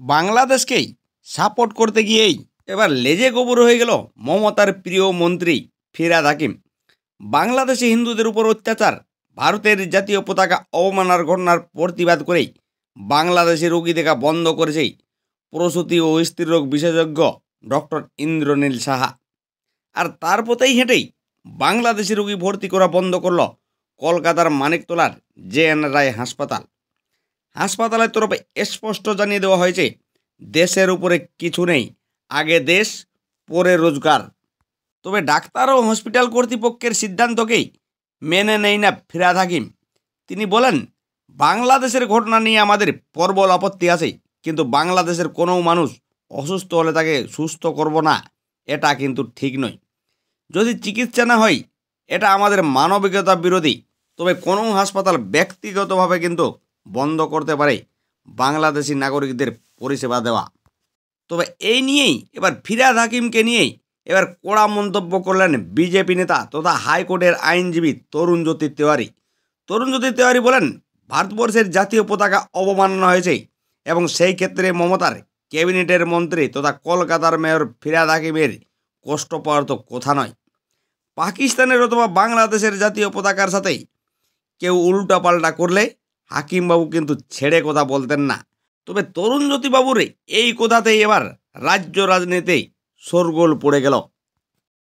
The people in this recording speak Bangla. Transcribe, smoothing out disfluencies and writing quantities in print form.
বাংলাদেশকেই সাপোর্ট করতে গিয়েই এবার লেজে গোবর হয়ে গেল মমতার প্রিয় মন্ত্রী ফিরহাদ হাকিম। বাংলাদেশে হিন্দুদের উপর অত্যাচার, ভারতের জাতীয় পতাকা অবমাননার ঘটনার প্রতিবাদ করেই বাংলাদেশে রোগী দেখা বন্ধ করেছে প্রসূতি ও স্ত্রীরোগ বিশেষজ্ঞ ডক্টর ইন্দ্রনীল সাহা। আর তার পথেই হেঁটেই বাংলাদেশি রোগী ভর্তি করা বন্ধ করল কলকাতার মানিকতলার জে.এন. রায় হাসপাতাল। হাসপাতালের তরফে স্পষ্ট জানিয়ে দেওয়া হয়েছে, দেশের উপরে কিছু নেই, আগে দেশ পরে রোজগার। তবে ডাক্তার ও হসপিটাল কর্তৃপক্ষের সিদ্ধান্তকেই মেনে নেই না ফিরহাদ হাকিম। তিনি বলেন, বাংলাদেশের ঘটনা নিয়ে আমাদের প্রবল আপত্তি আছে, কিন্তু বাংলাদেশের কোনো মানুষ অসুস্থ হলে তাকে সুস্থ করব না, এটা কিন্তু ঠিক নয়। যদি চিকিৎসা না হয়, এটা আমাদের মানবিকতা বিরোধী। তবে কোনো হাসপাতাল ব্যক্তিগতভাবে কিন্তু বন্ধ করতে পারে বাংলাদেশি নাগরিকদের পরিষেবা দেওয়া। তবে এই নিয়েই এবার ফিরহাদ হাকিমকে নিয়েই এবার কড়া মন্তব্য করলেন বিজেপি নেতা তথা হাইকোর্টের আইনজীবী তরুণজ্যোতি তেওয়ারি। তরুণজ্যোতি তেওয়ারি বলেন, ভারতবর্ষের জাতীয় পতাকা অবমাননা হয়েছে এবং সেই ক্ষেত্রে মমতার ক্যাবিনেটের মন্ত্রী তথা কলকাতার মেয়র ফিরহাদ হাকিমের কষ্ট পাওয়ার তো কথা নয়। পাকিস্তানের অথবা বাংলাদেশের জাতীয় পতাকার সাথে কেউ উল্টাপাল্টা করলে হাকিমবাবু কিন্তু ছেড়ে কথা বলতেন না। তবে তরুণজ্যোতিবাবুর এই কথাতেই এবার রাজ্য রাজনীতিতে শোরগোল পড়ে গেল।